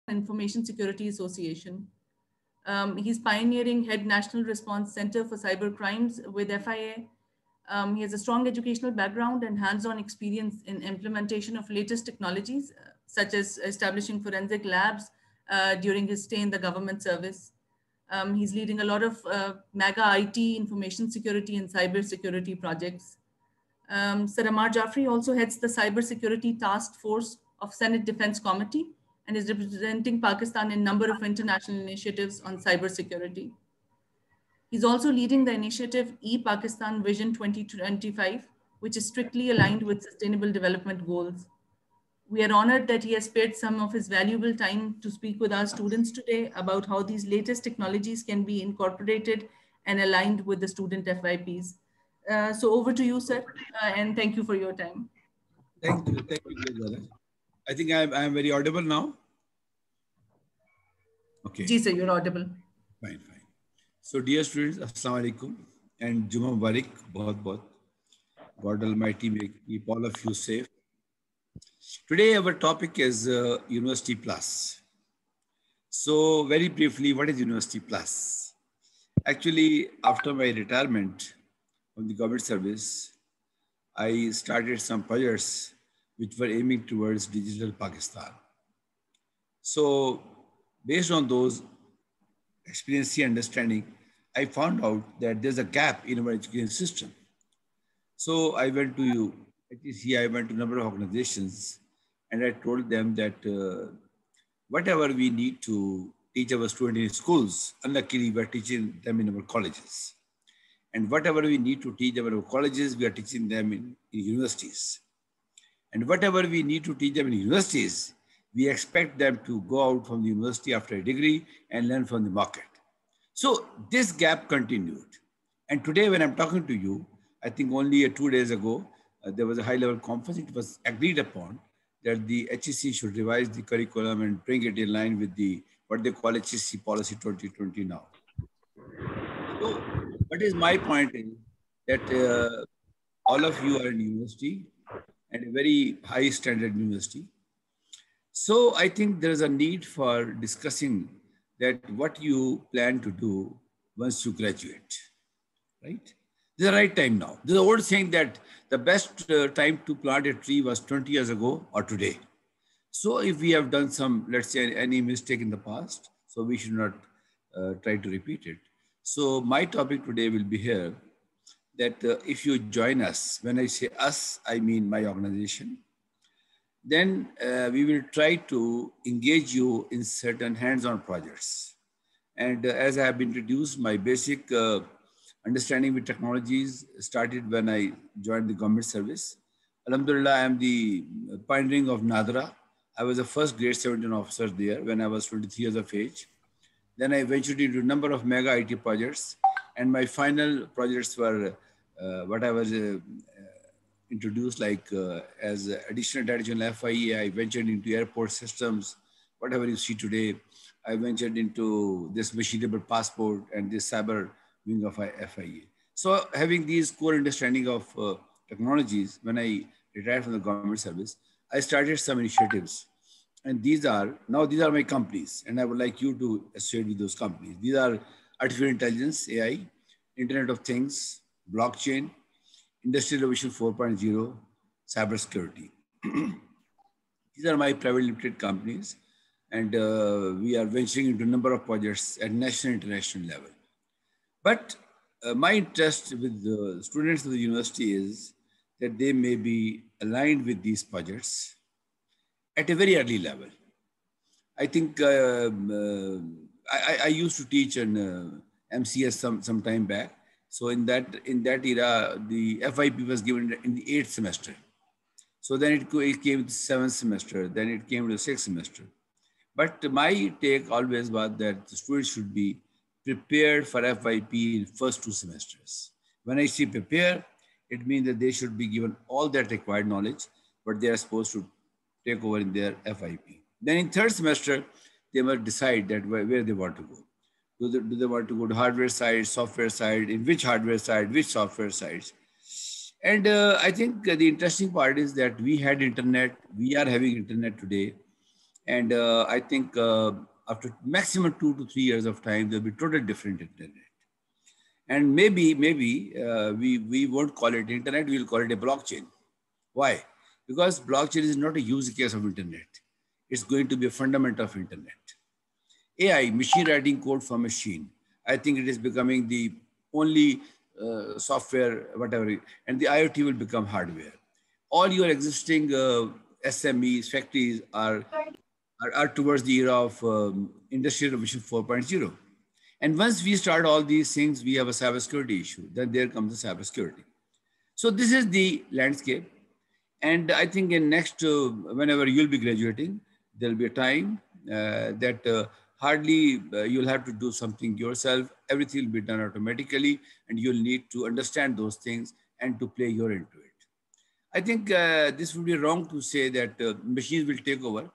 Information Security Association. He's pioneering head National Response Center for Cyber Crimes with FIA. He has a strong educational background and hands-on experience in implementation of latest technologies, such as establishing forensic labs during his stay in the government service. He's leading a lot of MAGA IT, information security, and cyber security projects. Sir Amar Jafri also heads the Cybersecurity Task Force of Senate Defense Committee and is representing Pakistan in a number of international initiatives on cybersecurity. He's also leading the initiative E-Pakistan Vision 2025, which is strictly aligned with Sustainable Development Goals. We are honored that he has spared some of his valuable time to speak with our students today about how these latest technologies can be incorporated and aligned with the student FYPs. So over to you, sir, and thank you for your time. Thank you, brother. I think I'm very audible now. Okay. Ji, sir, you're audible. Fine. So, dear students, Assalamu alaikum and Juma Mubarak, bahut. God Almighty may keep all of you safe. Today, our topic is University Plus. So, very briefly, what is University Plus? Actually, after my retirement from the government service, I started some projects which were aiming towards digital Pakistan. So, based on those experience and understanding, I found out that there's a gap in our education system. So I went to HEC, I went to a number of organizations, and I told them that whatever we need to teach our students in schools, unluckily we're teaching them in our colleges. And whatever we need to teach our colleges, we are teaching them in universities. And whatever we need to teach them in universities, we expect them to go out from the university after a degree and learn from the market. So this gap continued. And today when I'm talking to you, I think only 2 days ago, there was a high-level conference. It was agreed upon that the HEC should revise the curriculum and bring it in line with the what they call HEC Policy 2020 now. So what is my point is that all of you are in university and a very high standard university. So I think there is a need for discussing that what you plan to do once you graduate, right? This is the right time now. There's an old saying that the best time to plant a tree was 20 years ago or today. So if we have done some, let's say, any mistake in the past, so we should not try to repeat it. So my topic today will be here that if you join us, when I say us, I mean my organization, then we will try to engage you in certain hands-on projects. And as I have introduced, my basic understanding with technologies started when I joined the government service. Alhamdulillah, I am the pioneering of NADRA. I was the first grade 17 officer there when I was 23 years of age. Then I ventured into a number of mega IT projects. And my final projects were what I was introduced like as additional data general FIE. I ventured into airport systems, whatever you see today. I ventured into this machinable passport and this cyber wing of FIA. So having these core understanding of technologies, when I retired from the government service, I started some initiatives. And these are my companies. And I would like you to associate with those companies. These are artificial intelligence, AI, Internet of Things, blockchain, Industrial Revolution 4.0, cybersecurity. These are my private limited companies. And we are venturing into a number of projects at national and international level. But my interest with the students of the university is that they may be aligned with these projects at a very early level. I think I used to teach in MCS some time back. So in that era, the FYP was given in the 8th semester. So then it came to the 7th semester, then it came to the 6th semester. But my take always was that the students should be prepared for FYP in first 2 semesters. When I say prepare, it means that they should be given all that required knowledge, but they are supposed to take over in their FYP. Then in 3rd semester, they must decide that where they want to go. Do they want to go to hardware side, software side, in which hardware side, which software sides? And I think the interesting part is that we had internet, we are having internet today. And I think after maximum 2 to 3 years of time, there'll be totally different internet. And maybe we won't call it internet, we'll call it a blockchain. Why? Because blockchain is not a use case of internet. It's going to be a fundament of internet. AI, machine writing code for machine. I think it is becoming the only software, whatever, and the IoT will become hardware. All your existing SMEs, factories are towards the era of Industrial Revolution 4.0. And once we start all these things, we have a cybersecurity issue. Then there comes the cybersecurity. So this is the landscape. And I think in next, whenever you'll be graduating, there'll be a time that hardly you'll have to do something yourself. Everything will be done automatically, and you'll need to understand those things and to play your into it. I think this would be wrong to say that machines will take over.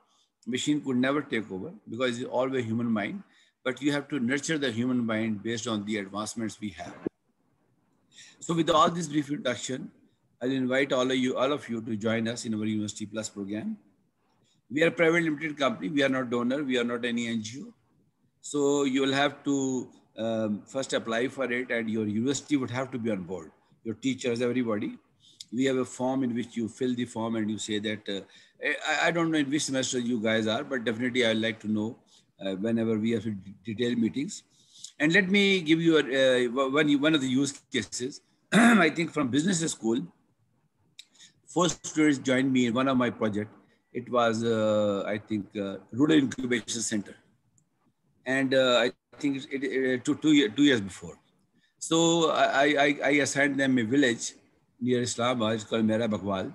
Machine could never take over because it's always human mind, but you have to nurture the human mind based on the advancements we have. So with all this brief introduction, I'll invite all of you to join us in our University Plus program. We are a private limited company. We are not donor. We are not any NGO. So you will have to first apply for it, and your university would have to be on board. Your teachers, everybody. We have a form in which you fill the form and you say that, I don't know in which semester you guys are, but definitely I'd like to know whenever we have detailed meetings. And let me give you one of the use cases. I think from business school, 4 students joined me in one of my projects. It was, I think, Rural Incubation Center. And I think it 2 years before. So I assigned them a village near Islamabad. It's called Mera Bakwal.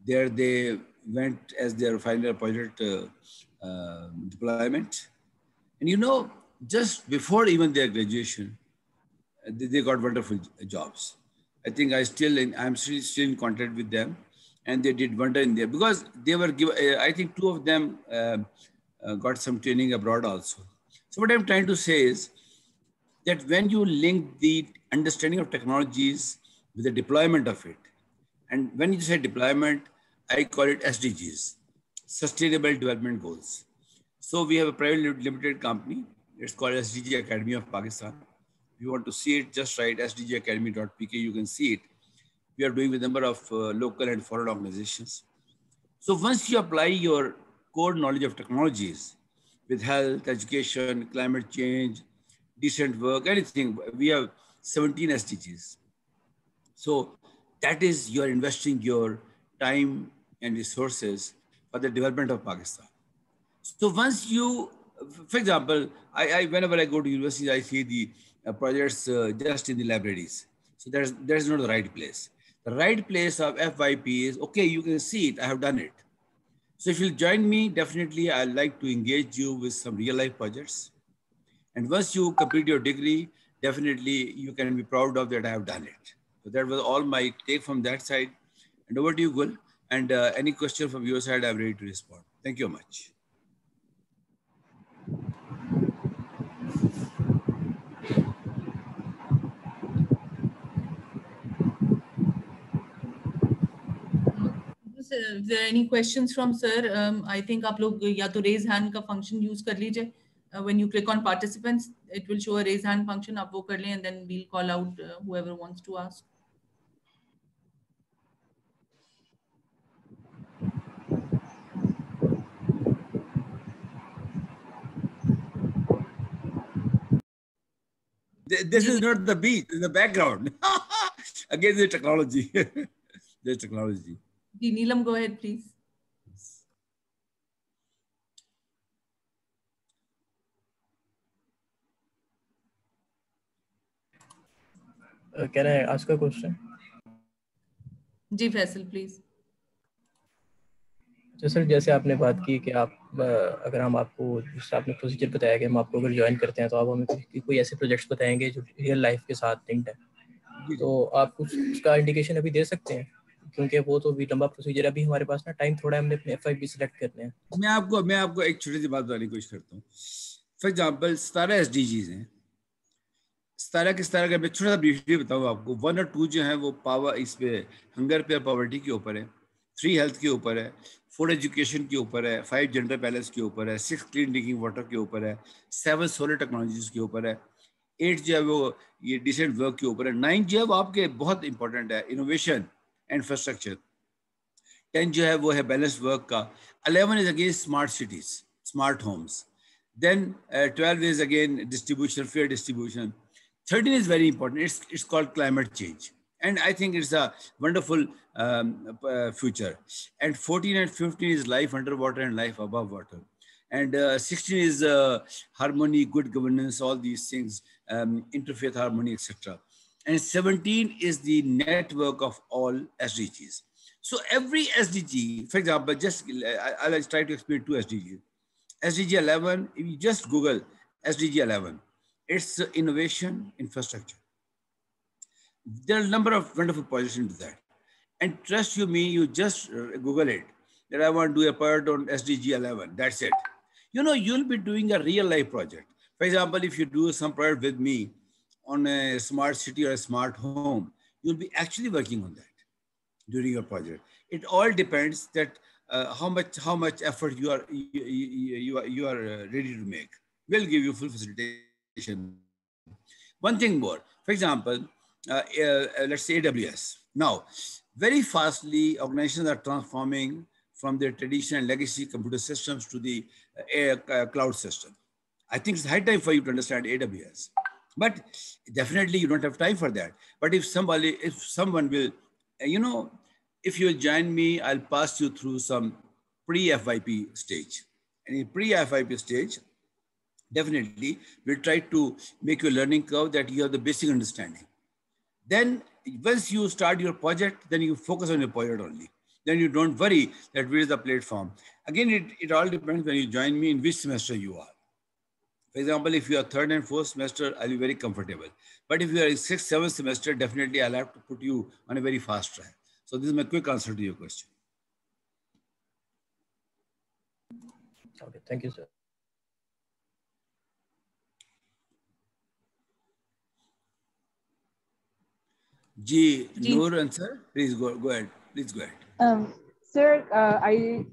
There they went as their final project deployment. And you know, just before even their graduation, they got wonderful jobs. I think I'm still in contact with them, and they did wonder in there because they were given. I think 2 of them got some training abroad also. So what I'm trying to say is that when you link the understanding of technologies with the deployment of it, and when you say deployment, I call it SDGs, Sustainable Development Goals. So we have a private limited company. It's called SDG Academy of Pakistan. If you want to see it, just write sdgacademy.pk. You can see it. We are doing with a number of local and foreign organizations. So once you apply your core knowledge of technologies with health, education, climate change, decent work, anything, we have 17 SDGs. So that is you're investing your time and resources for the development of Pakistan. So once you, for example, whenever I go to universities, I see the projects just in the libraries. So there's not the right place. The right place of FYP is, okay, you can see it, I have done it. So if you'll join me, definitely I'd like to engage you with some real life projects. And once you complete your degree, definitely you can be proud of that I have done it. So that was all my take from that side. And over to you, Gul. And any question from your side, I'm ready to respond. Thank you much. If there are any questions from sir, I think आप लोग या तो raise hand का function use कर लीजिए. When you click on participants, it will show a raise hand function. आप वो कर लें, and then we'll call out whoever wants to ask. This is not the beat, it's the background. Again, the technology. There's technology. Neelam, go ahead, please. Can I ask a question? जी Faisal please. तो sir जैसे आपने बात की कि आप अगर हम आपको जिस आपने प्रोसीजर बताया कि हम आपको अगर ज्वाइन करते हैं तो आप हमें कोई ऐसे प्रोजेक्ट्स बताएंगे जो रियल लाइफ के साथ लिंक्ड है, तो आप कुछ उसका इंडिकेशन अभी दे सकते हैं क्योंकि वो तो भी लंबा प्रोसीजर अभी हमारे पास ना टाइम थोड़ा है, हमने अपने FYP सिलेक्ट करने हैं. मैं आपको एक छोटी सी बात बताने की कोशिश करता हूँ. फॉर एग्जांपल 17 SDGs हैं. 17 के 17 का मैं छोटा सा ब्रीफली बताऊँ आपको. 1 और 2 जो हैं वो पावर इस पे हंगर पे और पॉवर्टी के ऊपर है, 3 हेल्थ के ऊपर है, 4 एजुकेशन के ऊपर है, 5 जेंडर बैलेंस के ऊपर है, 6 क्लीन ड्रिंकिंग वाटर के ऊपर है, 7 सोलर टेक्नोलॉजीज के ऊपर है, 8 जो है वो ये डिसेंट वर्क के ऊपर है, 9 जो है वो आपके बहुत इंपॉर्टेंट है इनोवेशन इंफ्रास्ट्रक्चर, 10 जो है वो है बैलेंस वर्क का, 11 is again smart cities, smart homes, then 12 is again distribution, fair distribution. 13 is very important. It's called climate change, and I think it's a wonderful future. And 14 and 15 is life underwater and life above water. And 16 is harmony, good governance, all these things, interfaith harmony, etc. And 17 is the network of all SDGs. So every SDG, for example, just I'll try to explain 2 SDGs. SDG 11, if you just Google SDG 11, it's innovation infrastructure. There are a number of wonderful positions to that. And trust you me, you just Google it, that I want to do a part on SDG 11, that's it. You know, you'll be doing a real life project. For example, if you do some project with me on a smart city or a smart home, you'll be actually working on that during your project. It all depends that how much effort you are ready to make. We'll give you full facilitation. One thing more, for example, let's say AWS. Now, very fastly, organizations are transforming from their traditional legacy computer systems to the cloud system. I think it's high time for you to understand AWS. But definitely you don't have time for that. But if someone will, you know, if you'll join me, I'll pass you through some pre-FYP stage. And in pre-FYP stage, definitely we'll try to make your learning curve that you have the basic understanding. Then once you start your project, then you focus on your project only. Then you don't worry that where is the platform. Again, it all depends when you join me in which semester you are. For example, if you are 3rd and 4th semester, I'll be very comfortable. But if you are in 6th, 7th semester, definitely I'll have to put you on a very fast track. So this is my quick answer to your question. Okay, thank you, sir. Noor answer, please go ahead. Please go ahead. Sir, I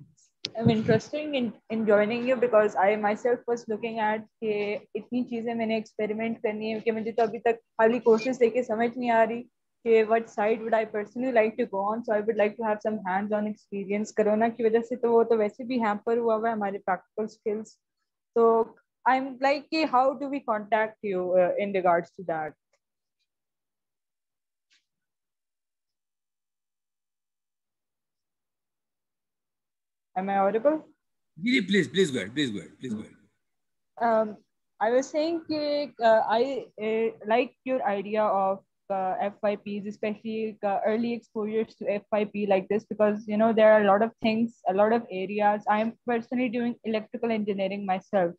am interested in joining you because I myself was looking at कि इतनी चीजें मैंने experiment करनी है कि मुझे तो अभी तक खाली courses लेके समझ नहीं आ रही कि what side would I personally like to go on. So I would like to have some hands-on experience. Corona की वजह से तो वो तो वैसे भी hamper हुआ है हमारे practical skills. So I'm like कि how do we contact you in regards to that? Am I audible? Please go ahead. I was saying I like your idea of FYPs, especially early exposures to FYP like this, because you know there are a lot of things, a lot of areas. I am personally doing electrical engineering myself,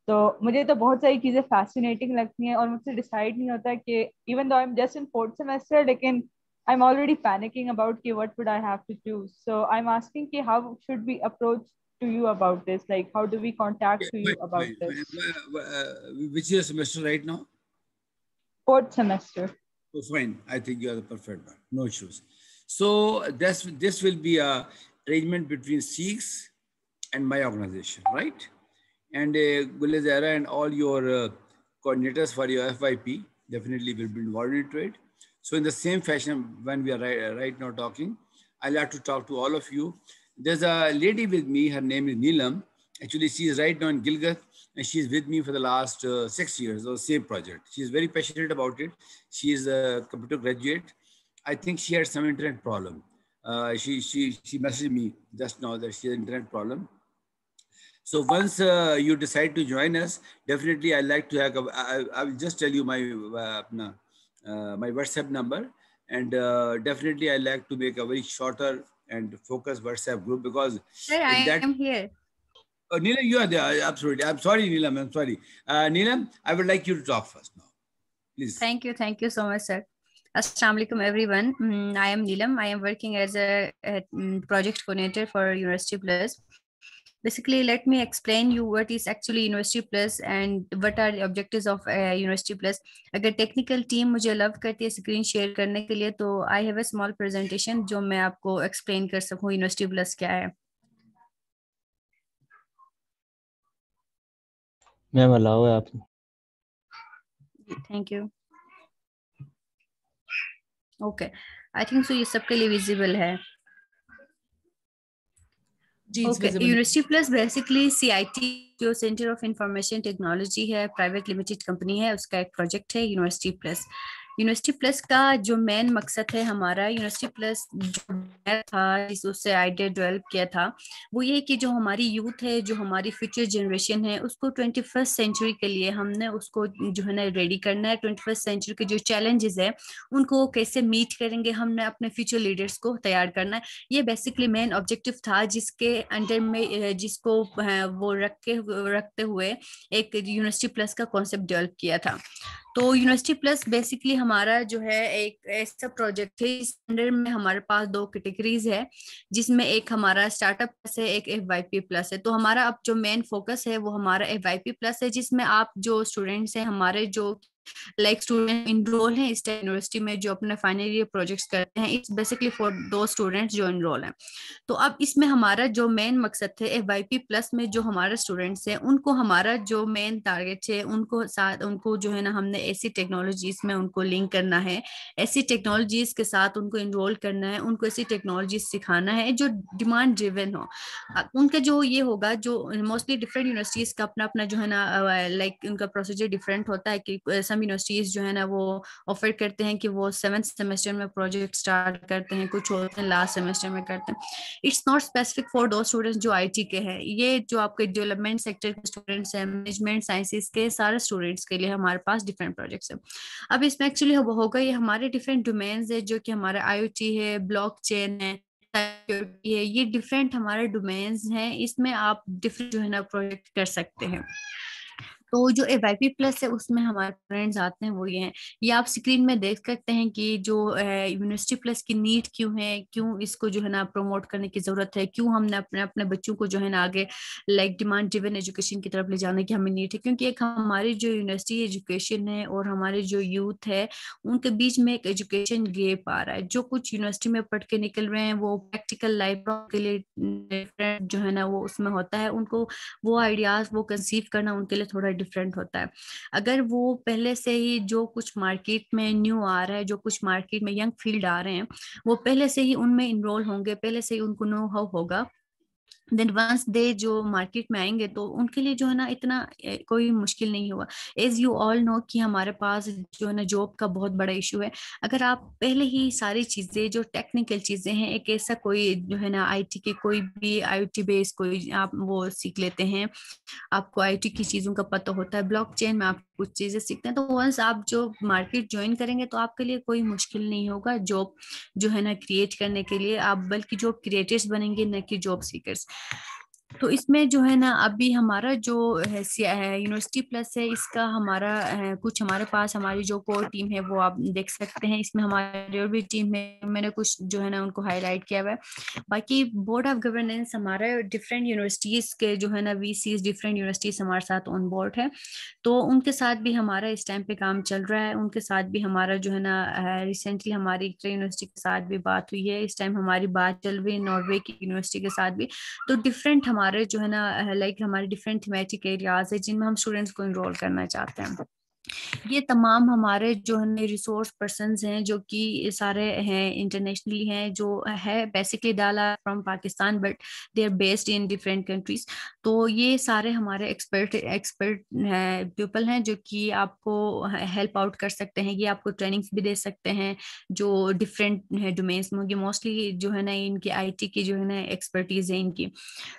तो मुझे तो बहुत सारी चीजें fascinating लगती हैं और मुझसे decide नहीं होता कि even though I'm just in 4th semester, लेकिन I'm already panicking about what would I have to do. So I'm asking how should we approach to you about this? Like, how do we contact you about this? Which is semester right now? 4th semester. Oh, fine. I think you are the perfect one. No issues. So this will be a arrangement between SEEKS and my organization, right? And Gulizara and all your coordinators for your FYP definitely will be involved into it. So in the same fashion, when we are right now talking, I'll have to talk to all of you. There's a lady with me, her name is Neelam. Actually, she is right now in Gilgit, and she's with me for the last 6 years on the same project. She's very passionate about it. She is a computer graduate. I think she had some internet problem. She messaged me just now that she has an internet problem. So once you decide to join us, definitely I'd like to have, I will just tell you my WhatsApp number, and definitely I like to make a very shorter and focused WhatsApp group because I am here. Oh, Neelam, you are there. Absolutely. I'm sorry, Neelam. I'm sorry. Neelam, I would like you to talk first now. Please. Thank you so much, sir. Assalamu alaikum, everyone. I am Neelam. I am working as a project coordinator for University Plus. Basically, let me explain you what is actually University Plus and what are the objectives of University Plus. अगर technical team मुझे love करती है screen share करने के लिए तो I have a small presentation जो मैं आपको explain कर सकूँ University Plus क्या है. मैम अलाउ है आपने? Thank you. Okay, I think so ये सबके लिए विजिबल है। Okay, university plus basically CIT जो सेंटर ऑफ इंफॉर्मेशन टेक्नोलॉजी है, प्राइवेट लिमिटेड कंपनी है, उसका एक प्रोजेक्ट है यूनिवर्सिटी प्लस। यूनिवर्सिटी प्लस का जो मेन मकसद है हमारा, यूनिवर्सिटी प्लस जो था जिस उससे आइडिया डेवलप किया था, वो ये कि जो हमारी यूथ है, जो हमारी फ्यूचर जनरेशन है, उसको 21st सेंचुरी के लिए हमने उसको जो है ना रेडी करना है। 21st सेंचुरी के जो चैलेंजेस है उनको कैसे मीट करेंगे, हमने अपने फ्यूचर लीडर्स को तैयार करना है। ये बेसिकली मेन ऑब्जेक्टिव था जिसके अंडर में जिसको वो रखते हुए एक यूनिवर्सिटी प्लस का कॉन्सेप्ट डेवलप किया था। तो यूनिवर्सिटी प्लस बेसिकली हमारा जो है एक ऐसा प्रोजेक्ट है इस अंडर में हमारे पास 2 कैटेगरीज है, जिसमें एक हमारा स्टार्टअप प्लस है, एक FYP प्लस है। तो हमारा अब जो मेन फोकस है वो हमारा FYP प्लस है, जिसमें आप जो स्टूडेंट्स हैं हमारे, जो स्टूडेंट इनरोल हैं इस यूनिवर्सिटी में, जो अपने फाइनल ईयर प्रोजेक्ट्स करते हैं, इट्स बेसिकली फॉर दो स्टूडेंट्स जो इनरोल हैं। तो अब इसमें हमारा जो मेन मकसद है FYP प्लस में जो हमारे स्टूडेंट्स हैं उनको हमारा जो मेन टारगेट है उनको जो है ना हमने ऐसी टेक्नोलॉजीज में उनको लिंक करना है, ऐसी टेक्नोलॉजीज के साथ उनको इनरोल करना है, उनको ऐसी टेक्नोलॉजीज सिखाना है जो डिमांड ड्रिवन हो। उनका जो ये होगा, जो मोस्टली डिफरेंट यूनिवर्सिटीज का अपना अपना जो है ना उनका प्रोसीजर डिफरेंट होता है कि सम यूनिवर्सिटीज जो है ना वो ऑफर करते हैं कि वो 7th सेमेस्टर में प्रोजेक्ट स्टार्ट करते हैं, कुछ होते हैं लास्ट सेमेस्टर में करते हैं। इट्स नॉट स्पेसिफिक फॉर दो स्टूडेंट्स जो IT के हैं, ये जो आपके डेवलपमेंट सेक्टर के स्टूडेंट्स हैं, मैनेजमेंट साइंसेस के सारे स्टूडेंट्स के लिए हमारे पास डिफरेंट प्रोजेक्ट्स हैं। अब इसमें एक्चुअली होगा ये हमारे डिफरेंट डोमेन्स है, जो कि हमारा IoT है, ब्लॉकचेन है, ये डिफरेंट हमारे डोमेन्स हैं। इसमें आप डिफरेंट जो है ना प्रोजेक्ट कर सकते हैं। तो जो FYP प्लस है उसमें हमारे फ्रेंड्स आते हैं वो ये हैं, ये आप स्क्रीन में देख सकते हैं कि जो यूनिवर्सिटी प्लस की नीड क्यों है, क्यों इसको जो है ना प्रमोट करने की जरूरत है, क्यों हमने अपने अपने बच्चों को जो है ना आगे डिमांड ड्रिवन एजुकेशन की तरफ ले जाने की हमें नीड है। क्योंकि एक हमारी जो यूनिवर्सिटी एजुकेशन है और हमारे जो यूथ है उनके बीच में एक एजुकेशन गैप आ रहा है। जो कुछ यूनिवर्सिटी में पढ़ के निकल रहे हैं वो प्रैक्टिकल लाइफ के लिए डिफरेंट जो है ना वो उसमें होता है, उनको वो आइडियाज वो कंसीव करना उनके लिए थोड़ा डिफरेंट होता है। अगर वो पहले से ही जो कुछ मार्केट में न्यू आ रहा है, जो कुछ मार्केट में यंग फील्ड आ रहे हैं, वो पहले से ही उनमें इनरोल होंगे, पहले से ही उनको नो हाउ होगा, देन वंस दे जो मार्केट में आएंगे तो उनके लिए जो है ना इतना कोई मुश्किल नहीं हुआ। एज यू ऑल नो कि हमारे पास जो है ना जॉब का बहुत बड़ा इशू है। अगर आप पहले ही सारी चीजें जो टेक्निकल चीजें हैं, एक ऐसा कोई जो है ना IT के कोई भी IoT बेस्ड कोई आप वो सीख लेते हैं, आपको IT की चीजों का पता होता है, ब्लॉकचेन में आप कुछ चीजें सीखते हैं, तो वंस आप जो मार्केट ज्वाइन करेंगे तो आपके लिए कोई मुश्किल नहीं होगा जॉब जो है ना क्रिएट करने के लिए। आप बल्कि जॉब क्रिएटर्स बनेंगे न कि जॉब सीकर्स। तो इसमें जो है ना अभी हमारा जो है यूनिवर्सिटी प्लस है, इसका हमारा कुछ हमारे पास हमारी जो कोर टीम है वो आप देख सकते हैं। इसमें हमारी और भी टीम में मैंने कुछ जो है ना उनको हाईलाइट किया हुआ है। बाकी बोर्ड ऑफ गवर्नेंस हमारा डिफरेंट यूनिवर्सिटीज के जो है ना VCs डिफरेंट यूनिवर्सिटीज हमारे साथ ऑन बोर्ड है, तो उनके साथ भी हमारा इस टाइम पे काम चल रहा है। उनके साथ भी हमारा जो है ना रिसेंटली हमारी यूनिवर्सिटी के साथ भी बात हुई है, इस टाइम हमारी बात चल रही है नॉर्वे की यूनिवर्सिटी के साथ भी। तो डिफरेंट हमारे जो है ना हमारे डिफरेंट थीमेटिक एरियाज है जिनमें हम स्टूडेंट्स को इनरोल करना चाहते हैं। ये तमाम हमारे जो है रिसोर्स पर्सन्स हैं जो कि सारे हैं इंटरनेशनली हैं, जो है बेसिकली डाला from Pakistan but they are based in different countries. तो ये सारे हमारे एक्सपर्ट पीपल हैं जो कि आपको हेल्प आउट कर सकते हैं, ये आपको ट्रेनिंग्स भी दे सकते हैं जो डिफरेंट डोमेन्स में होगी। मोस्टली जो है ना इनकी IT की जो है ना एक्सपर्टीज है इनकी,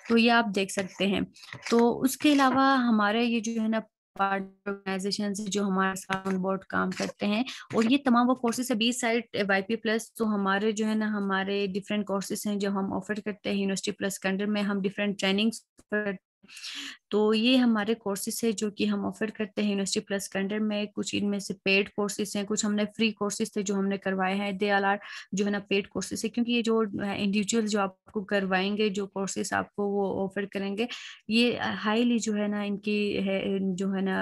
तो ये आप देख सकते हैं। तो उसके अलावा हमारे ये जो है ना पार्ट ऑर्गेनाइजेशन जो हमारे साथ ऑन बोर्ड काम करते हैं, और ये तमाम वो कोर्सेज है 20 साइड YP प्लस। तो हमारे जो है ना हमारे डिफरेंट कोर्सेज हैं जो हम ऑफर करते हैं यूनिवर्सिटी प्लस के अंडर में, हम डिफरेंट ट्रेनिंग्स तो ये हमारे कोर्सेज है जो कि हम ऑफर करते हैं यूनिवर्सिटी प्लस के अंडर में। कुछ इनमें से पेड कोर्सेज हैं, कुछ हमने फ्री कोर्सेज थे जो हमने करवाए हैं, दे आर जो है ना पेड कोर्सेज है। क्योंकि ये जो इंडिविजुअल जो आपको करवाएंगे, जो कोर्सेज आपको वो ऑफर करेंगे, ये हाईली जो है ना इनकी है जो है ना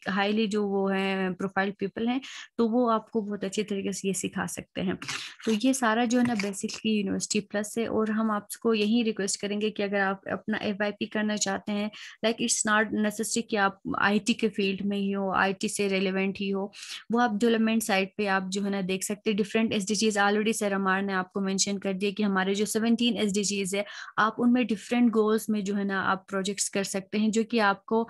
हाईली जो वो है प्रोफाइल पीपल हैं, तो वो आपको बहुत अच्छे तरीके से ये सिखा सकते हैं। तो ये सारा जो है ना बेसिकली यूनिवर्सिटी प्लस है। और हम आपको यही रिक्वेस्ट करेंगे कि अगर आप अपना FYP करना चाहते हैं लाइक इट्स नॉट नेसेसरी कि आप आईटी के फील्ड में ही हो, आईटी से रेलिवेंट ही हो। वो आप डेवलपमेंट साइड पे आप जो है ना देख सकते हैं डिफरेंट एसडीजीज। ऑलरेडी सर अमार ने आपको मेंशन कर दिया कि हमारे जो 17 एसडीजीज है, आप उनमें डिफरेंट गोल्स में जो है ना आप प्रोजेक्ट्स कर सकते हैं, जो कि आपको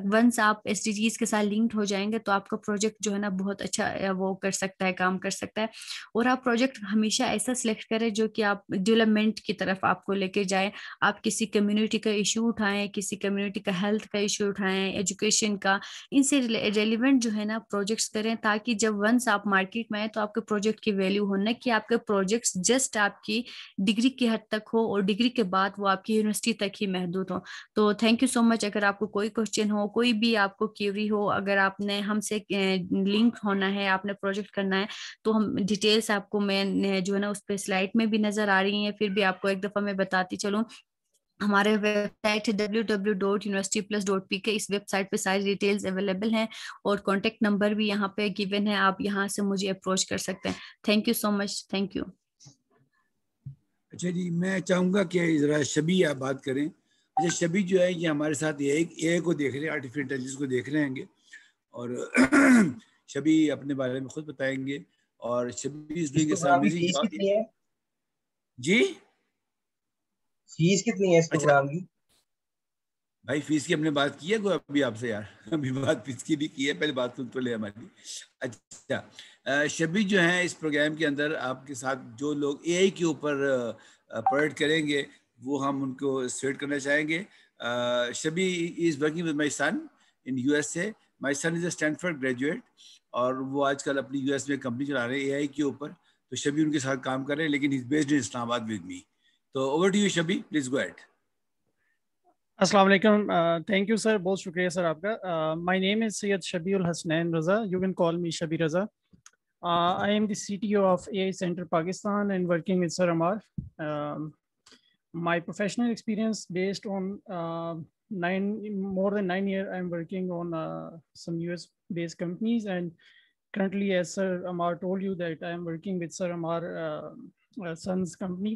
वंस आप एसडीजीज के साथ लिंक्ड हो जाएंगे तो आपका प्रोजेक्ट जो है ना बहुत अच्छा वो कर सकता है, काम कर सकता है। और आप प्रोजेक्ट हमेशा ऐसा सिलेक्ट करें जो कि आप डेवलपमेंट की तरफ आपको लेके जाए। आप किसी कम्युनिटी का इशू उठाएं, किसी कम्युनिटी का हेल्थ का इशू उठाएं, एजुकेशन का, इनसे रेलिवेंट जो है ना प्रोजेक्ट्स करें, ताकि जब वंस आप मार्केट में आए तो आपके प्रोजेक्ट की वैल्यू हो, ना कि आपके प्रोजेक्ट्स जस्ट आपकी डिग्री की हद तक हो और डिग्री के बाद वो आपकी यूनिवर्सिटी तक ही महदूद हो। तो थैंक यू सो मच। अगर आपको कोई क्वेश्चन हो, कोई भी आपको क्यूरी हो, अगर आपने हमसे लिंक होना है, आपने प्रोजेक्ट करना है, तो हम डिटेल्स आपको मैं जो है ना उस पर स्लाइड में भी नजर आ रही हैं, फिर भी आपको एक दफा मैं बताती चलूँ। हमारे वेबसाइट है www.universityplus.pk। इस वेबसाइट पे सारी डिटेल्स अवेलेबल हैं और कॉन्टेक्ट नंबर भी यहाँ पे गिवन है, आप यहाँ से मुझे अप्रोच कर सकते हैं। Thank you so much. Thank you. अच्छा जी, मैं चाहूँगा कि ज़रा शबी आप बात करें। अच्छा, शबी जो है ये हमारे साथ एआई को देख रहे हैं, आर्टिफिशियल इंटेलिजेंस को देख रहे हैं, और शबी अपने बारे में खुद बताएंगे। और Shabi is doing some amazing fees job. कितनी है जी, फीस कितनी है इस अच्छा प्रोग्राम की? भाई, फीस की हमने बात की है कोई अभी आपसे यार? अभी बात फीस की नहीं की है, पहले बात सुन तो ले हमारी। अच्छा, शबी जो है इस प्रोग्राम के अंदर आपके साथ जो लोग एआई के ऊपर प्रोजेक्ट करेंगे वो हम उनको सेट करना चाहेंगे। Shabi is working with my son in USA. My son is a Stanford graduate और वो आजकल अपनी यूएस में कंपनी चला रहे हैं एआई के ऊपर। तो शबी उनके साथ काम कर रहे हैं, लेकिन is based in Islamabad with me. तो over to you Shabi, please go ahead. अस्सलाम वालेकुम। थैंक यू सर, बहुत शुक्रिया सर आपका। My name is Syed Shabiul Hasnain Raza, you can call me Shabi Raza. I am the CTO of AI Center Pakistan and working with Sir Amar. My professional experience based on more than 9 years, I'm working on some US based companies, and currently, as Sir Amar told you, that I am working with Sir Amar son's company.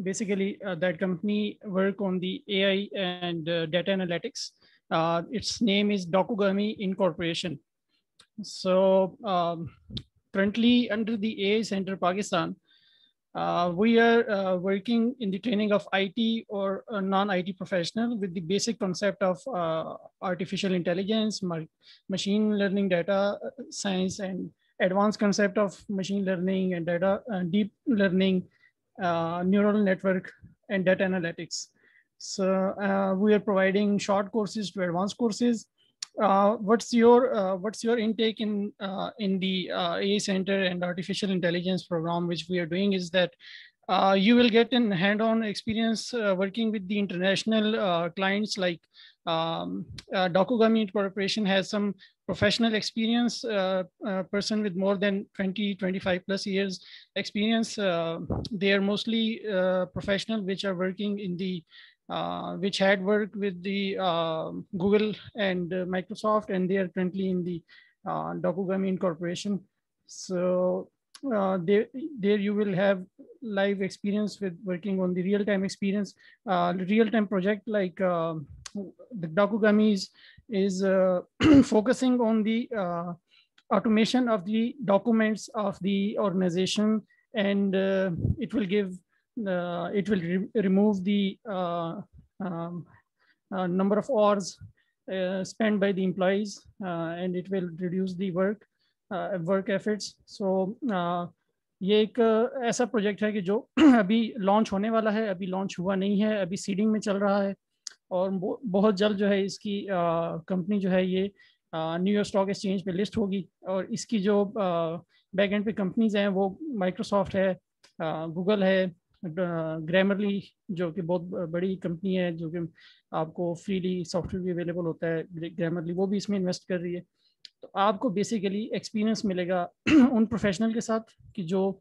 Basically, that company work on the AI and data analytics. Its name is Dokugami Incorporation. So currently under the AI Center Pakistan, we are working in the training of IT or non-IT professional with the basic concept of artificial intelligence, machine learning, data science, and advanced concept of machine learning and data deep learning, neural network, and data analytics. So we are providing short courses to advanced courses. What's your intake in the AI Center and Artificial Intelligence program, which we are doing, is that you will get an hand-on experience working with the international clients like Dokugami Corporation has some professional experience, person with more than 20-25 plus years experience. They are mostly professional which are working in the which had worked with the Google and Microsoft, and they are currently in the Dokugami Incorporation. So there you will have live experience with working on the real-time experience, real-time project like the Dokugami is focusing on the automation of the documents of the organization, and it will give remove the number of hours spent by the employees, and it will reduce the work efforts. So ये एक ऐसा project है कि जो अभी launch होने वाला है, अभी लॉन्च हुआ नहीं है, अभी सीडिंग में चल रहा है, और बहुत जल्द जो है इसकी कंपनी जो है ये न्यूयॉर्क स्टॉक एक्सचेंज पे लिस्ट होगी। और इसकी जो बैक एंड पे कंपनीज हैं वो माइक्रोसॉफ्ट है, गूगल है, ग्रामरली जो कि बहुत बड़ी कंपनी है जो कि आपको फ्रीली सॉफ्टवेयर भी अवेलेबल होता है, ग्रामरली वो भी इसमें इन्वेस्ट कर रही है। तो आपको बेसिकली एक्सपीरियंस मिलेगा उन प्रोफेशनल के साथ कि जो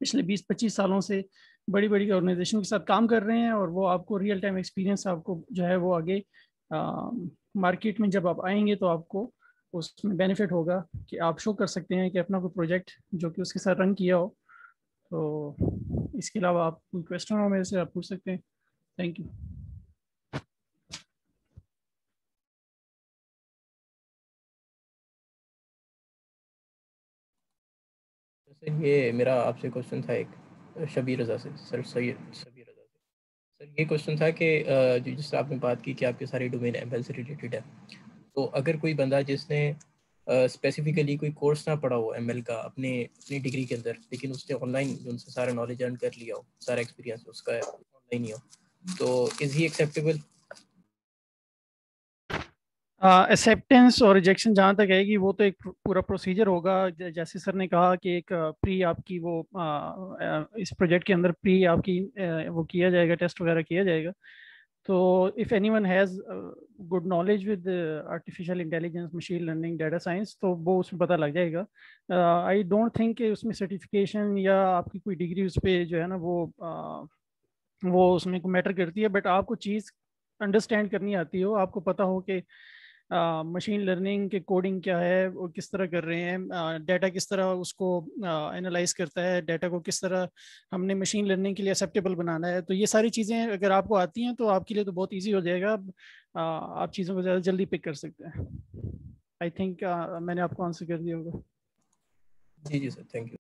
पिछले 20-25 सालों से बड़ी बड़ी ऑर्गेनाइजेशन के साथ काम कर रहे हैं, और वो आपको रियल टाइम एक्सपीरियंस आपको जो है वो आगे मार्केट में जब आप आएंगे तो आपको उसमें बेनिफिट होगा कि आप शो कर सकते हैं कि अपना कोई प्रोजेक्ट जो कि उसके साथ रन किया हो। तो इसके अलावा आप कोई क्वेश्चन हो मेरे से आप पूछ सकते हैं। Thank you. सर ये मेरा आपसे क्वेश्चन था एक शबीर रज़ा से, सर शबीर रज़ा से। सर ये क्वेश्चन था कि जिस आपने बात की कि आपके सारे डोमेन एमएल से रिलेटेड है, तो अगर कोई बंदा जिसने स्पेसिफिकली कोई कोर्स ना पढ़ा हो एमएल का अपनी डिग्री के अंदर, लेकिन उसने ऑनलाइन उनसे सारा नॉलेज अर्न कर लिया हो, सारा एक्सपीरियंस उसका ऑनलाइन ही हो, तो इज़ ही एक्सेप्टेबल? एक्सेप्टेंस और रिजेक्शन जहाँ तक आएगी वो तो एक पूरा प्रोसीजर होगा। जैसे सर ने कहा कि एक प्री आपकी वो इस प्रोजेक्ट के अंदर प्री आपकी वो किया जाएगा, टेस्ट वगैरह किया जाएगा। तो if anyone has good knowledge with artificial intelligence, machine learning, data science, तो वो उसमें पता लग जाएगा। आई डोंट थिंक कि उसमें सर्टिफिकेशन या आपकी कोई डिग्री उस पर जो है ना वो उसमें को मैटर करती है। बट आपको चीज़ अंडरस्टैंड करनी आती हो, आपको पता हो कि मशीन लर्निंग के कोडिंग क्या है, वो किस तरह कर रहे हैं, डाटा किस तरह उसको एनालाइज करता है, डाटा को किस तरह हमने मशीन लर्निंग के लिए एक्सेप्टेबल बनाना है। तो ये सारी चीज़ें अगर आपको आती हैं तो आपके लिए तो बहुत इजी हो जाएगा। आप चीज़ों को ज़्यादा जल्दी पिक कर सकते हैं। आई थिंक मैंने आपको आंसर कर दिया होगा। जी जी सर, थैंक यू।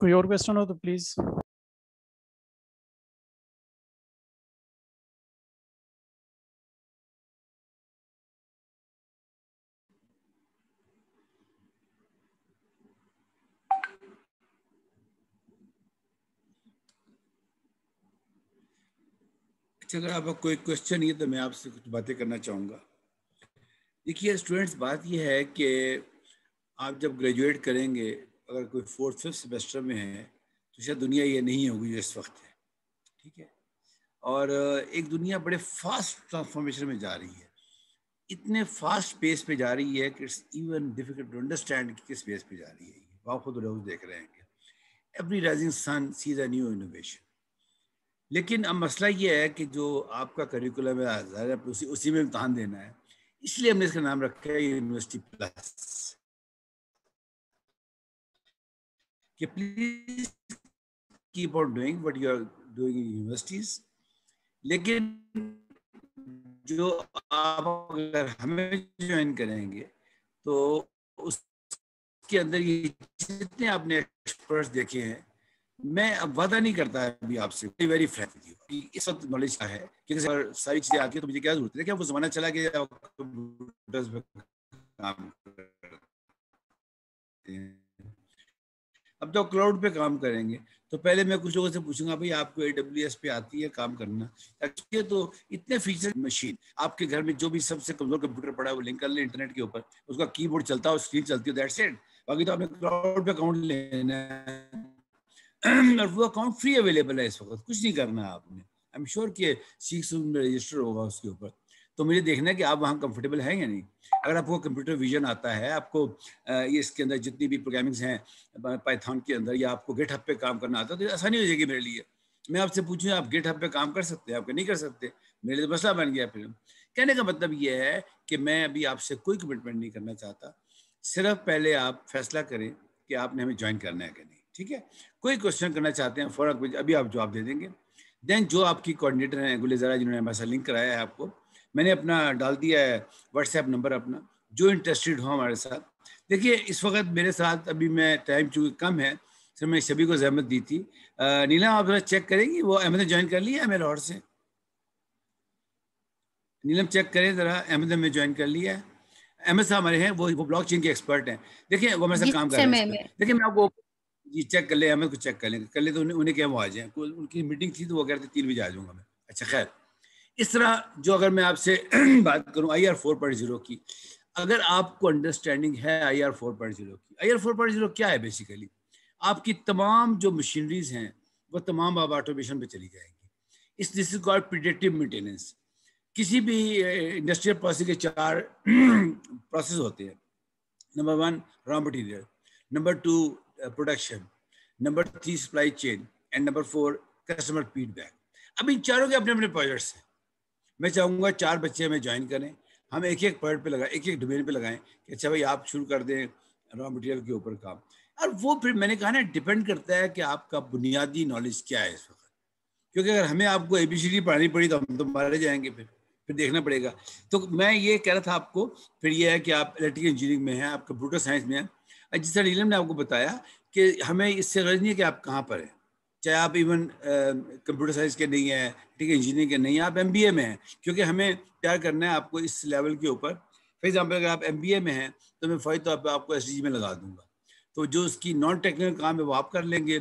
कोई और क्वेश्चन हो तो प्लीज़। अच्छा, अगर आपका कोई क्वेश्चन है तो मैं आपसे कुछ बातें करना चाहूँगा। देखिए स्टूडेंट्स, बात यह है कि आप जब ग्रेजुएट करेंगे, अगर कोई 4th 5th सेमेस्टर में है, तो शायद दुनिया ये नहीं होगी जो इस वक्त है, ठीक है। और एक दुनिया बड़े फास्ट ट्रांसफॉर्मेशन में जा रही है, इतने फास्ट पेस पे जा रही है कि it's even difficult to understand कि किस पेस पे जा रही है। आप खुद रोज देख रहे हैं कि every rising sun sees a new innovation. लेकिन अब मसला ये है कि जो आपका करिकुलम है उसी में इम्तहान देना है, इसलिए हमने इसका नाम रखा है यूनिवर्सिटी प्लस, कि please keep on doing what you are doing in universities. लेकिन जो आप अगर हमें ज्वाइन करेंगे तो उसके अंदर ये जितने आपने एक्सपर्ट्स देखे हैं, मैं अब वादा नहीं करता है अभी आपसे, वेरी फ्रैंक विद यू, इस वक्त नॉलेज क्या है कि सारी चीजें आती है तो मुझे क्या जरूरत है कि वो जमाना चला गया कंप्यूटर्स पे काम करते हैं, अब तो क्लाउड पे काम करेंगे। तो पहले मैं कुछ लोगों से पूछूंगा, भाई आपको AWS पे आती है काम करना? अच्छे, तो इतने फीचर, मशीन आपके घर में जो भी सबसे कमजोर कंप्यूटर पड़ा है वो लिंक कर ले इंटरनेट के ऊपर, उसका कीबोर्ड चलता है, स्क्रीन चलती है, दैट्स इट। बाकी तो आपने क्लाउड पे अकाउंट लेना है और वो अकाउंट फ्री अवेलेबल है इस वक्त, कुछ नहीं करना है आपने। आई एम श्योर कि सीक्स में रजिस्टर होगा उसके ऊपर। तो मुझे देखना है कि आप वहाँ कंफर्टेबल हैं या नहीं। अगर आपको कंप्यूटर विजन आता है, आपको ये इसके अंदर जितनी भी प्रोग्रामिंग्स हैं पाइथन के अंदर, या आपको गिटहब पे काम करना आता है, तो आसानी हो जाएगी मेरे लिए। मैं आपसे पूछूं आप गिटहब पे काम कर सकते हैं, आप नहीं कर सकते, मेरे लिए मसला बन गया। फिर कहने का मतलब ये है कि मैं अभी आपसे कोई कमिटमेंट नहीं करना चाहता, सिर्फ पहले आप फैसला करें कि आपने हमें ज्वाइन करना है कि नहीं, ठीक है। कोई क्वेश्चन करना चाहते हैं फौरन अभी आप जवाब दे देंगे। देन जो आपकी कोऑर्डिनेटर हैं गुलेज़ारा, जिन्होंने हमारे साथ लिंक कराया है आपको, मैंने अपना डाल दिया है व्हाट्सएप नंबर अपना, जो इंटरेस्टेड हो हमारे साथ। देखिए इस वक्त मेरे साथ अभी मैं टाइम चूँकि कम है, सर मैं सभी को जहमत दी थी। नीलम आप जरा चेक करेंगी वो अहमद ने ज्वाइन कर लिया है मेरे लाहौर से? नीलम चेक करें जरा, अहमद में ज्वाइन कर लिया है। अहमद साहब हमारे हैं, वो ब्लॉकचेन के एक्सपर्ट हैं, देखिए वो हमारे साथ काम कर रहे हैं। देखिए मैं आपको जी चेक कर ले, अहमद को चेक कर लें तो उन्हें क्या वो आ जाए, उनकी मीटिंग थी तो वो कह रहे थे 3 बजे आ जाऊँगा मैं। अच्छा खैर, इस तरह जो अगर मैं आपसे बात करूं IR 4.0 की, अगर आपको अंडरस्टैंडिंग है IR 4.0 की, IR 4.0 क्या है? बेसिकली आपकी तमाम जो मशीनरीज हैं वो तमाम अब ऑटोमेशन पे चली जाएंगी। This is called predictive maintenance. किसी भी इंडस्ट्रियल प्रोसेस के 4 प्रोसेस होते हैं। Number 1 raw material, number 2 production, number 3 supply chain, and number 4 customer feedback. अब इन चारों के अपने अपने प्रोजेक्ट्स हैं। मैं चाहूँगा 4 बच्चे हमें ज्वाइन करें, हम एक एक पॉइंट पे लगाएं, एक एक डोमेन पे लगाएं कि अच्छा भाई आप शुरू कर दें रॉ मटेरियल के ऊपर काम। और वो फिर मैंने कहा ना, डिपेंड करता है कि आपका बुनियादी नॉलेज क्या है इस वक्त, क्योंकि अगर हमें आपको ABCD पढ़ानी पड़ी तो हम तो मारे जाएंगे, फिर देखना पड़ेगा। तो मैं ये कह रहा था आपको, फिर ये है कि आप इलेक्ट्रिकल इंजीनियरिंग में हैं, आप कंप्यूटर साइंस में हैं। जिस तरह नीलम ने आपको बताया कि हमें इससे गर्ज नहीं है कि आप कहाँ पर हैं, चाहे आप इवन कंप्यूटर साइंस के नहीं हैं, ठीक है, इंजीनियरिंग के नहीं हैं, आप MBA में हैं, क्योंकि हमें तैयार करना है आपको इस लेवल के ऊपर। फॉर एग्जाम्पल अगर आप MBA में हैं तो मैं फौरी तौर पर आपको SDG में लगा दूंगा, तो जो उसकी नॉन टेक्निकल काम है वो आप कर लेंगे।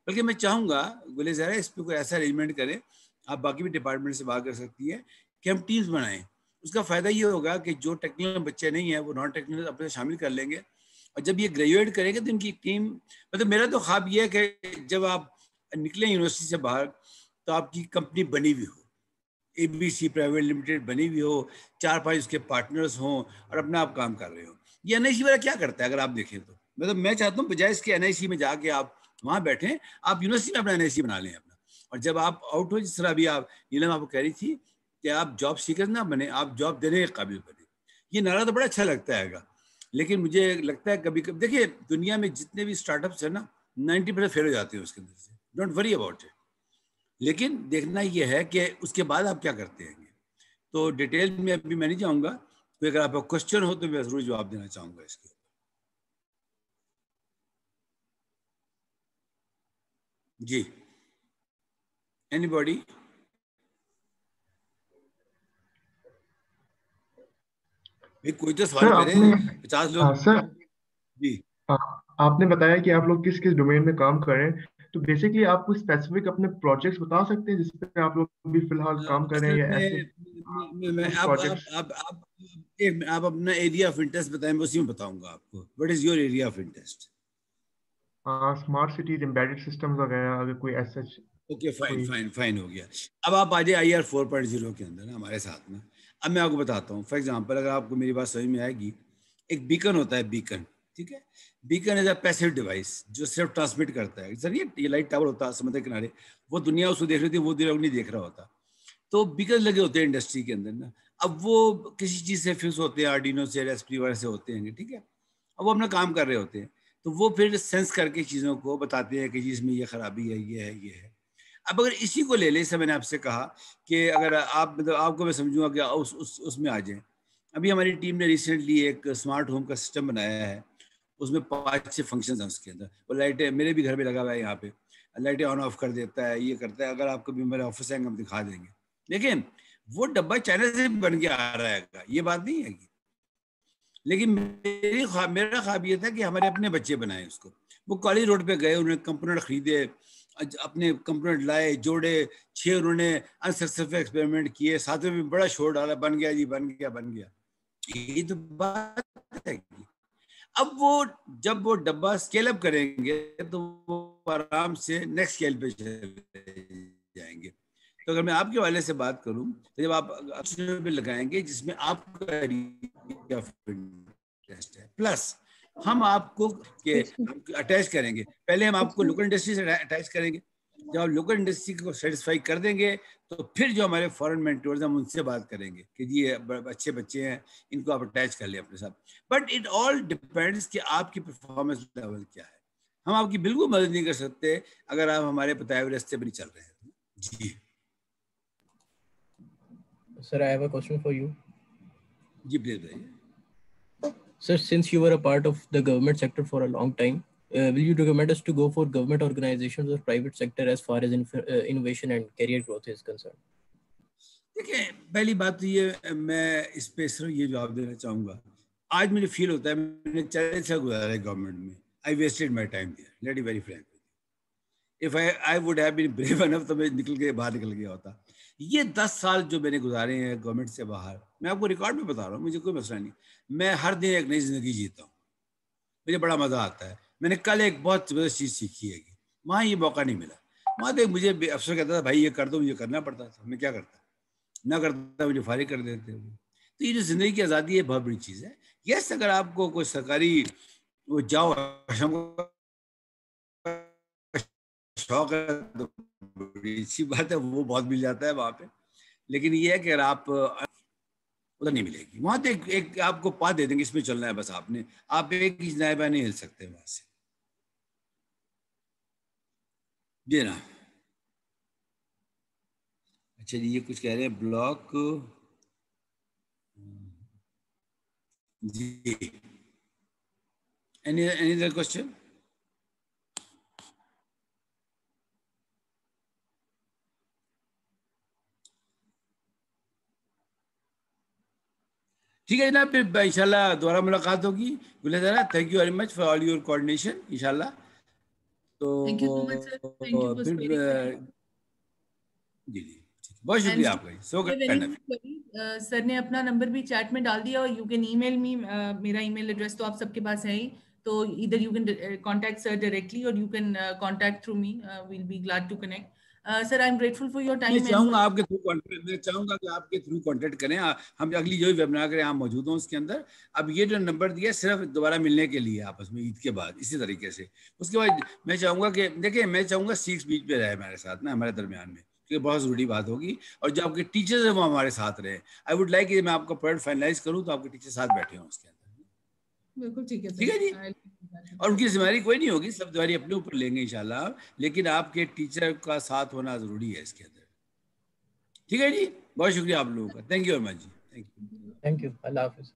बल्कि मैं चाहूँगा गुले ज़रा इस पर कोई ऐसा अरेंजमेंट करें, आप बाकी भी डिपार्टमेंट से बात कर सकती है कि हम टीम्स बनाएं। उसका फ़ायदा ये होगा कि जो टेक्निकल बच्चे नहीं हैं वो नॉन टेक्निकल अपने शामिल कर लेंगे, और जब ये ग्रेजुएट करेंगे तो इनकी टीम, मतलब मेरा तो ख्वाब ये है कि जब आप निकले यूनिवर्सिटी से बाहर तो आपकी कंपनी बनी हुई हो, ABC प्राइवेट लिमिटेड बनी हुई हो, 4-5 उसके पार्टनर्स हों और अपना आप काम कर रहे हो। ये NIC वाला क्या करता है अगर आप देखें तो, मतलब मैं चाहता हूँ बजाय इसके NIC में जाके आप वहाँ बैठें, आप यूनिवर्सिटी में अपना NIC बना लें अपना, और जब आप आउट हो, जिस तरह अभी आप नीलम आपको कह रही थी कि आप जॉब सीकर ना बने, आप जॉब देने के काबिल बने। ये नारा तो बड़ा अच्छा लगता है, लेकिन मुझे लगता है कभी कभी देखिए दुनिया में जितने भी स्टार्टअप्स है ना 90% फेल हो जाते हैं उसके अंदर से, डोंट वरी अबाउट इट। लेकिन देखना ये है कि उसके बाद आप क्या करते हैं। तो डिटेल में अभी मैं नहीं जाऊंगा, तो अगर आपका क्वेश्चन हो तो मैं जरूर जवाब देना चाहूंगा इसके। जी, एनीबॉडी? कोई तो सवाल करे, 50 लोग। सर जी, आपने बताया कि आप लोग किस किस डोमेन में काम कर रहे हैं, तो बेसिकली आप कुछ स्पेसिफिक अपने प्रोजेक्ट्स बता सकते हैं जिस पे आप लोग भी फिलहाल काम कर रहे हैं, असल या ऐसे में कुछ प्रोजेक्ट्स? आप अपना एरिया ऑफ इंटरेस्ट बताएं, मैं उसी में बताऊंगा आपको। What is your area of interest? Smart cities, embedded systems वगैरह, अगर कोई ऐसा ओके, फाइन कोई। फाइन फाइन, हो गया। अब आप आ जाए IR 4.0 के अंदर ना हमारे साथ में। अब मैं आपको बताता हूँ, फॉर एग्जांपल अगर आपको मेरी बात समझ में आएगी, एक बीकन होता है, बीकन, ठीक है। Beacon is a passive device जो सिर्फ ट्रांसमिट करता है। सर ये लाइट टावर होता है समुद्र किनारे, वो दुनिया उसको देख रही थी, वो दुनिया नहीं देख रहा होता। तो बीकन लगे होते हैं इंडस्ट्री के अंदर ना। अब वो किसी चीज़ से फ्यूज होते हैं, आर्डिनो से, रेस्पी वगैरह से होते हैं, ठीक है। अब वो अपना काम कर रहे होते हैं, तो वो फिर सेंस करके चीज़ों को बताते हैं कि जी इसमें ये खराबी है, ये है, ये है। अब अगर इसी को ले ले, जैसे मैंने आपसे कहा कि अगर आप, मतलब आपको मैं समझूंगा कि उसमें आ जाए। अभी हमारी टीम ने रिसेंटली एक स्मार्ट होम का सिस्टम बनाया है, उसमें 5-6 फंक्शंस हैं उसके अंदर। वो लाइटें मेरे भी घर में लगा हुआ है, यहाँ पे लाइटें ऑन ऑफ कर देता है, ये करता है। अगर आप कभी मेरे ऑफिस आएंगे हम दिखा देंगे। लेकिन वो डब्बा चाइना से बन के आ रहा है, ये बात नहीं है। लेकिन मेरा ख्वाब ये था कि हमारे अपने बच्चे बनाए उसको। वो कॉलेज रोड पे गए, उन्होंने कंपोनेंट खरीदे, अपने कंपोनेंट लाए, जोड़े, 6 उन्होंने अनसक्सेसफुल एक्सपेरिमेंट किए, 7वें में बड़ा शोर डाला, बन गया जी, बन गया, बन गया। ये तो बात है। अब वो जब वो डब्बा स्केल अप करेंगे तो वो आराम से नेक्स्ट स्केल पे चले जाएंगे। तो अगर मैं आपके वाले से बात करूं, तो जब आप पे लगाएंगे जिसमें आपका इंटरेस्ट है, प्लस हम आपको अटैच करेंगे। पहले हम आपको लोकल इंडस्ट्री से अटैच करेंगे। जब आप लोकल इंडस्ट्री को सेटिस्फाई कर देंगे तो फिर जो हमारे फॉरेन मेंटोर्स हम उनसे बात करेंगे कि जी ये अच्छे बच्चे हैं, इनको आप अटैच कर लें अपने साथ। बट इट ऑल डिपेंड्स कि आपकी परफॉर्मेंस लेवल क्या है। हम आपकी बिल्कुल मदद नहीं कर सकते अगर आप हमारे बताए हुए रास्ते पर नहीं चल रहे हैं। जी Sir, I have a question for you. जी प्लीज बताइए। Sir, since you were a part of the government sector for a long time, will you recommend us to go for government organizations or private sector as far as innovation and career growth is concerned? देखिए, पहली बात तो ये, मैं इस पे सिर्फ ये जवाब देना चाहूँगा। आज मुझे फील होता है मैंने 40 साल गुजारा है गवर्नमेंट में। I wasted my time there, let be very frank. If I would have been brave enough तो मैं बाहर निकल गया होता। ये 10 साल जो मैंने गुजारे हैं गवर्नमेंट से बाहर, मैं आपको रिकॉर्ड में बता रहा हूँ, मुझे कोई मसला नहीं। मैं हर दिन एक नई जिंदगी जीता हूँ, मुझे बड़ा मजा आता है। मैंने कल एक बहुत जबरदस्त चीज़ सीखी है, वहाँ ये मौका नहीं मिला। वहाँ तो मुझे अफसर कहता था भाई ये कर दो, मुझे करना पड़ता था, मैं क्या करता, ना करता, मुझे फारिग कर देते। तो ये जो जिंदगी की आज़ादी है बहुत बड़ी चीज़ है। यस, अगर आपको कोई सरकारी वो जाओ शौक है तो बड़ी अच्छी बात है, वो बहुत मिल जाता है वहाँ पे। लेकिन ये है कि अगर आप उधर नहीं मिलेगी, वहाँ तो एक आपको पा दे देंगे, इसमें चलना है बस आपने, आप एक ही नए नहीं हिल सकते वहाँ से। जी ना। अच्छा जी, ये कुछ कह रहे हैं ब्लॉक जी। Any other question? ठीक है जनाब, फिर इंशाल्लाह दोबारा मुलाकात होगी। Gulzara, thank you very much for all your coordination इंशाल्लाह। तो thank you so much sir, thank you for फिर स्पेयरिंग। जी जी, बहुत शुक्रिया आपका। सो सर ने अपना नंबर भी चैट में डाल दिया, और यू कैन ईमेल मी। मेरा ईमेल एड्रेस तो आप सबके पास है ही, तो इधर you can contact sir directly और you can contact through me. Will be glad to connect. Sir I am grateful for your मैं टाइम। चाहूंगा आपके थ्रू कांटेक्ट, मैं चाहूंगा कि आपके थ्रू कांटेक्ट करें। हम अगली जो भी वेबिनार करें आप मौजूद हों उसके अंदर। अब ये जो नंबर दिया सिर्फ दोबारा मिलने के लिए आपस में ईद के बाद, इसी तरीके से। उसके बाद मैं चाहूंगा कि देखिए, मैं चाहूंगा सीट्स बीच पे रहे हमारे साथ ना, हमारे दरमियान में, क्योंकि बहुत ज़रूरी बात होगी। और जो आपके टीचर्स हैं वो हमारे साथ रहे। आई वुड लाइक मैं आपका प्रोजेक्ट फाइनलाइज करूँ तो आपके टीचर साथ बैठे हों उसके अंदर। बिल्कुल ठीक है सर। ठीक है जी। और उनकी जिम्मेदारी कोई नहीं होगी, सब जिम्मेदारी अपने ऊपर लेंगे इंशाल्लाह, लेकिन आपके टीचर का साथ होना जरूरी है इसके अंदर। ठीक है जी, बहुत शुक्रिया आप लोगों का। थैंक यू वेरी मच जी। Thank you. अल्लाह हाफिज़।